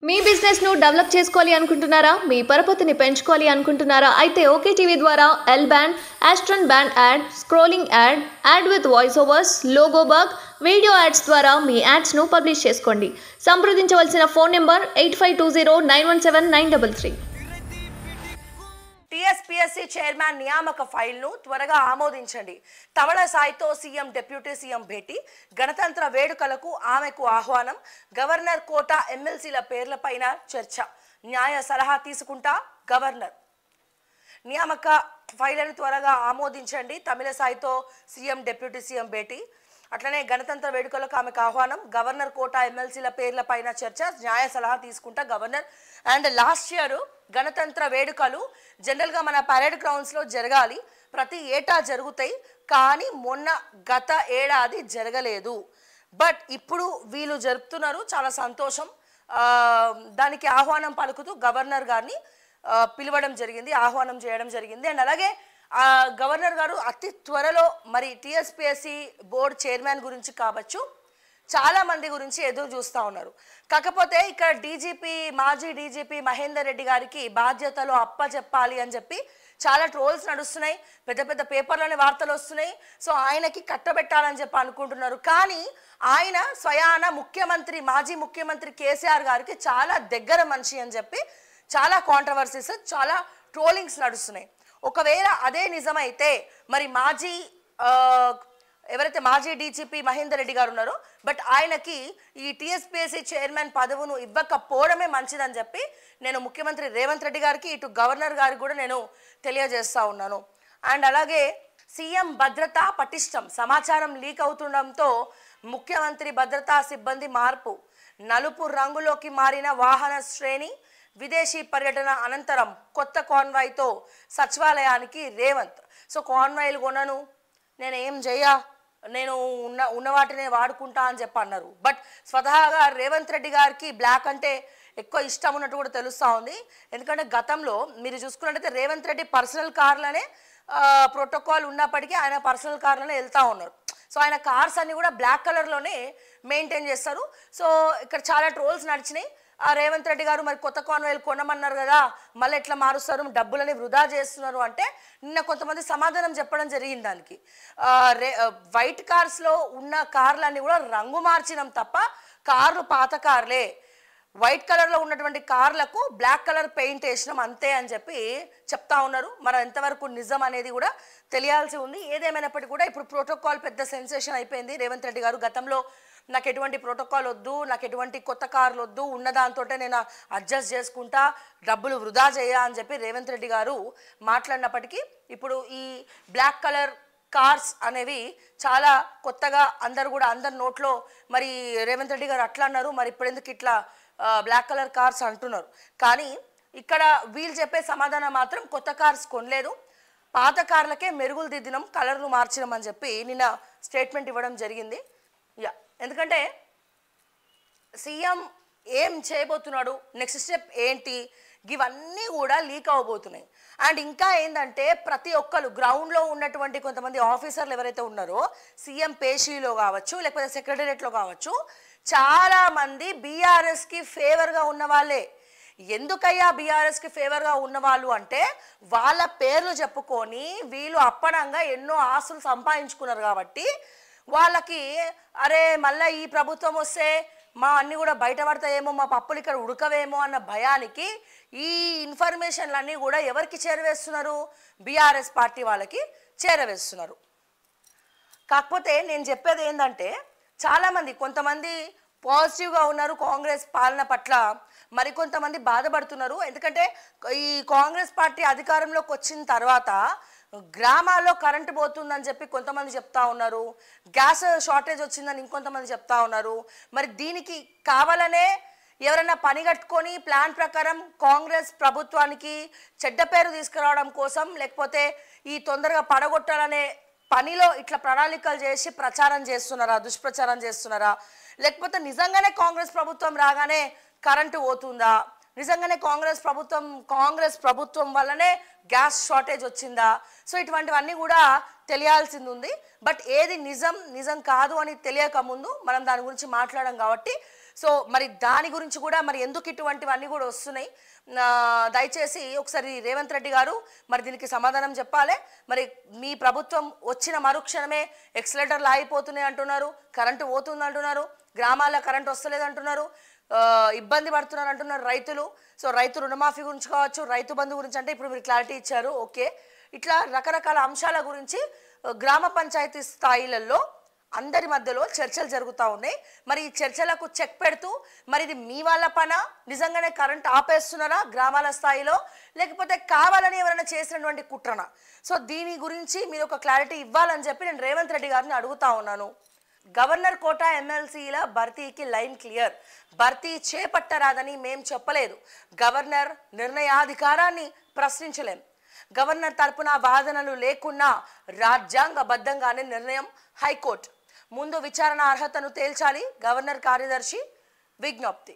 మీ business ను develop చేసుకోవాలి అనుకుంటున్నారా? మీ పరపతిని పెంచుకోవాలి అనుకుంటున్నారా? అయితే ఓకే టీవీ ద్వారా L band, aston band ad, scrolling ad, ad with voice overs, logo bug, video ads ద్వారా మీ యాడ్స్ ను పబ్లిష్ చేసుకోండి. సంప్రదించవలసిన ఫోన్ నెంబర్ 8520917933. టీఎస్పీఎస్సీ చైర్మన్ నియామక ఫైల్ను త్వరగా ఆమోదించండి. తవళ సాయితో సీఎం డిప్యూటీ సీఎం భేటీ, గణతంత్ర వేడుకలకు ఆమెకు ఆహ్వానం, గవర్నర్ కోట ఎమ్మెల్సీల పేర్లపైన చర్చ, న్యాయ సలహా తీసుకుంటా గవర్నర్. నియామక ఫైళ్లను త్వరగా ఆమోదించండి. తమిళ సాయితో సీఎం డిప్యూటీ సీఎం భేటీ, అట్లనే గణతంత్ర వేడుకలకు ఆమెకు ఆహ్వానం, గవర్నర్ కోట ఎమ్మెల్సీల పేర్లపైన చర్చ, న్యాయ సలహా తీసుకుంటా గవర్నర్. అండ్ లాస్ట్ ఇయర్ గణతంత్ర వేడుకలు జనరల్గా మన పరేడ్ గ్రౌండ్స్లో జరగాలి, ప్రతి ఏటా జరుగుతాయి, కానీ గత ఏడాది జరగలేదు. బట్ ఇప్పుడు వీళ్ళు జరుపుతున్నారు, చాలా సంతోషం. దానికి ఆహ్వానం పలుకుతూ గవర్నర్ గారిని పిలవడం జరిగింది, ఆహ్వానం చేయడం జరిగింది. అండ్ అలాగే గవర్నర్ గారు అతి త్వరలో మరి టీఎస్పీఎస్సీ బోర్డు చైర్మన్ గురించి కావచ్చు, చాలా మంది గురించి ఎదురు చూస్తూ ఉన్నారు. కాకపోతే ఇక్కడ మాజీ డీజీపీ మహేందర్ రెడ్డి గారికి బాధ్యతలు అప్పచెప్పాలి అని చెప్పి చాలా ట్రోల్స్ నడుస్తున్నాయి, పెద్ద పెద్ద పేపర్లోనే వార్తలు వస్తున్నాయి. సో ఆయనకి కట్టబెట్టాలని చెప్పి అనుకుంటున్నారు. కానీ ఆయన స్వయాన మాజీ ముఖ్యమంత్రి కేసీఆర్ గారికి చాలా దగ్గర మనిషి అని చెప్పి చాలా కాంట్రవర్సీస్, చాలా ట్రోలింగ్స్ నడుస్తున్నాయి. ఒకవేళ అదే నిజమైతే మరి ఎవరైతే మాజీ డీజీపీ మహేందర్ రెడ్డి గారు ఉన్నారో, బట్ ఆయనకి ఈ టీఎస్పీఎస్సీ చైర్మన్ పదవును ఇవ్వకపోవడమే మంచిదని చెప్పి నేను ముఖ్యమంత్రి రేవంత్ రెడ్డి గారికి, ఇటు గవర్నర్ గారికి కూడా నేను తెలియజేస్తా ఉన్నాను. అండ్ అలాగే సీఎం భద్రత పటిష్టం, సమాచారం లీక్ అవుతుండడంతో ముఖ్యమంత్రి భద్రతా సిబ్బంది మార్పు, నలుపు రంగులోకి మారిన వాహన శ్రేణి, విదేశీ పర్యటన అనంతరం కొత్త కాన్వాయ్తో సచివాలయానికి రేవంత్. సో కాన్వాయ్లు కొనను, నేను ఏం నేను ఉన్న వాటినే వాడుకుంటా అని చెప్పి అన్నారు. బట్ స్వతహాగా రేవంత్ రెడ్డి గారికి బ్లాక్ అంటే ఎక్కువ ఇష్టం ఉన్నట్టు కూడా తెలుస్తూ ఉంది. ఎందుకంటే గతంలో మీరు చూసుకున్నట్టయితే రేవంత్ రెడ్డి పర్సనల్ కార్లనే ప్రోటోకాల్ ఉన్నప్పటికీ ఆయన పర్సనల్ కార్లనే వెళ్తూ ఉన్నారు. సో ఆయన కార్స్ అన్ని కూడా బ్లాక్ కలర్లోనే మెయింటైన్ చేస్తారు. సో ఇక్కడ చాలా ట్రోల్స్ నడిచినాయి. రేవంత్ రెడ్డి గారు మరి కొత్త కాన్వాయ్లు కొనమన్నారు కదా, మళ్ళీ ఎట్లా మారుస్తారు, డబ్బులని వృధా చేస్తున్నారు అంటే నిన్న కొంతమంది సమాధానం చెప్పడం జరిగింది. దానికి వైట్ కార్స్లో ఉన్న కార్లన్నీ కూడా రంగు మార్చినాం తప్ప కార్లు పాత కార్లే, వైట్ కలర్లో ఉన్నటువంటి కార్లకు బ్లాక్ కలర్ పెయింట్ వేసినాం అంతే అని చెప్పి చెప్తా ఉన్నారు. మరి ఎంతవరకు నిజం అనేది కూడా తెలియాల్సి ఉంది. ఏదేమైనప్పటికీ కూడా ఇప్పుడు ప్రోటోకాల్ పెద్ద సెన్సేషన్ అయిపోయింది. రేవంత్ రెడ్డి గారు గతంలో నాకు ఎటువంటి ప్రోటోకాల్ వద్దు, నాకు ఎటువంటి కొత్త కార్లు వద్దు, ఉన్నదాంతో నేను అడ్జస్ట్ చేసుకుంటా, డబ్బులు వృధా చేయ అని చెప్పి రేవంత్ రెడ్డి గారు మాట్లాడినప్పటికీ ఇప్పుడు ఈ బ్లాక్ కలర్ కార్స్ అనేవి చాలా కొత్తగా అందరి నోట్లో మరి రేవంత్ రెడ్డి గారు అట్లా అన్నారు, మరి ఇప్పుడు ఎందుకు ఇట్లా బ్లాక్ కలర్ కార్స్ అంటున్నారు. కానీ ఇక్కడ వీళ్ళు చెప్పే సమాధానం మాత్రం కొత్త కార్స్ కొనలేదు, పాత కార్లకే మెరుగులు దిద్దినాం, కలర్లు మార్చినాం అని చెప్పి నిన్న స్టేట్మెంట్ ఇవ్వడం జరిగింది. ఎందుకంటే సీఎం ఏం చేయబోతున్నాడు, నెక్స్ట్ స్టెప్ ఏంటి, ఇవన్నీ కూడా లీక్ అవ్వబోతున్నాయి. అండ్ ఇంకా ఏంటంటే ప్రతి ఒక్కరు గ్రౌండ్లో ఉన్నటువంటి కొంతమంది ఆఫీసర్లు ఎవరైతే ఉన్నారో సీఎం పేషీలో కావచ్చు, లేకపోతే సెక్రటేరియట్లో కావచ్చు, చాలామంది బీఆర్ఎస్కి ఫేవర్గా ఉన్న వాళ్ళే. ఎందుకయ్యా బీఆర్ఎస్కి ఫేవర్గా ఉన్నవాళ్ళు అంటే వాళ్ళ పేర్లు చెప్పుకొని వీళ్ళు అప్పనంగా ఎన్నో ఆస్తులు సంపాదించుకున్నారు కాబట్టి వాళ్ళకి అరే మళ్ళీ ఈ ప్రభుత్వం వస్తే మా అన్నీ కూడా బయటపడతాయేమో, మా పప్పులు ఇక్కడ ఉడకవేమో అన్న భయానికి ఈ ఇన్ఫర్మేషన్లన్నీ కూడా ఎవరికి చేరవేస్తున్నారు, బీఆర్ఎస్ పార్టీ వాళ్ళకి చేరవేస్తున్నారు. కాకపోతే నేను చెప్పేది ఏంటంటే చాలామంది కొంతమంది పాజిటివ్గా ఉన్నారు కాంగ్రెస్ పాలన పట్ల, మరికొంతమంది బాధపడుతున్నారు. ఎందుకంటే ఈ కాంగ్రెస్ పార్టీ అధికారంలోకి వచ్చిన తర్వాత గ్రామాల్లో కరెంటు పోతుందని చెప్పి కొంతమంది చెప్తా ఉన్నారు, గ్యాస్ షార్టేజ్ వచ్చిందని ఇంకొంతమంది చెప్తా ఉన్నారు. మరి దీనికి కావాలనే ఎవరైనా పని కట్టుకొని ప్లాన్ ప్రకారం కాంగ్రెస్ ప్రభుత్వానికి చెడ్డ పేరు తీసుకురావడం కోసం, లేకపోతే ఈ తొందరగా పడగొట్టాలనే పనిలో ఇట్లా ప్రణాళికలు చేసి ప్రచారం చేస్తున్నారా, దుష్ప్రచారం చేస్తున్నారా, లేకపోతే నిజంగానే కాంగ్రెస్ ప్రభుత్వం రాగానే కరెంటు పోతుందా, నిజంగానే కాంగ్రెస్ ప్రభుత్వం వల్లనే గ్యాస్ షార్టేజ్ వచ్చిందా? సో ఇటువంటివన్నీ కూడా తెలియాల్సింది ఉంది. బట్ ఏది నిజం కాదు అని తెలియక ముందు మనం దాని గురించి మాట్లాడడం కాబట్టి సో మరి దాని గురించి కూడా మరి ఎందుకు ఇటువంటివన్నీ కూడా వస్తున్నాయి, దయచేసి ఒకసారి రేవంత్ రెడ్డి గారు మరి దీనికి సమాధానం చెప్పాలి. మరి మీ ప్రభుత్వం వచ్చిన మరుక్షణమే ఎక్సలేటర్లు ఆగిపోతున్నాయి అంటున్నారు, కరెంటు పోతుంది అంటున్నారు, గ్రామాల్లో కరెంటు వస్తలేదు అంటున్నారు, ఇబ్బంది పడుతున్నారు అంటున్నారు రైతులు. సో రైతు రుణమాఫీ గురించి కావచ్చు, రైతు బంధు గురించి అంటే ఇప్పుడు మీరు క్లారిటీ ఇచ్చారు, ఓకే. ఇట్లా రకరకాల అంశాల గురించి గ్రామ పంచాయతీ స్థాయిలలో అందరి మధ్యలో చర్చలు జరుగుతూ ఉన్నాయి. మరి ఈ చర్చలకు చెక్ పెడుతూ మరి ఇది మీ వాళ్ళ పనా, నిజంగానే కరెంట్ ఆపేస్తున్నారా గ్రామాల స్థాయిలో, లేకపోతే కావాలని ఎవరైనా చేసినటువంటి కుట్రనా? సో దీని గురించి మీరు ఒక క్లారిటీ ఇవ్వాలని చెప్పి నేను రేవంత్ రెడ్డి గారిని అడుగుతా ఉన్నాను. గవర్నర్ కోటా ఎమ్మెల్సీల భర్తీకి లైన్ క్లియర్, భర్తీ చేపట్టరాదని మేం చెప్పలేదు, గవర్నర్ నిర్ణయాధికారాన్ని ప్రశ్నించలేం, గవర్నర్ తరపున వాదనలు లేకున్నా రాజ్యాంగబద్ధంగానే నిర్ణయం, హైకోర్టు ముందు విచారణ అర్హతను తేల్చాలి, గవర్నర్ కార్యదర్శి విజ్ఞప్తి.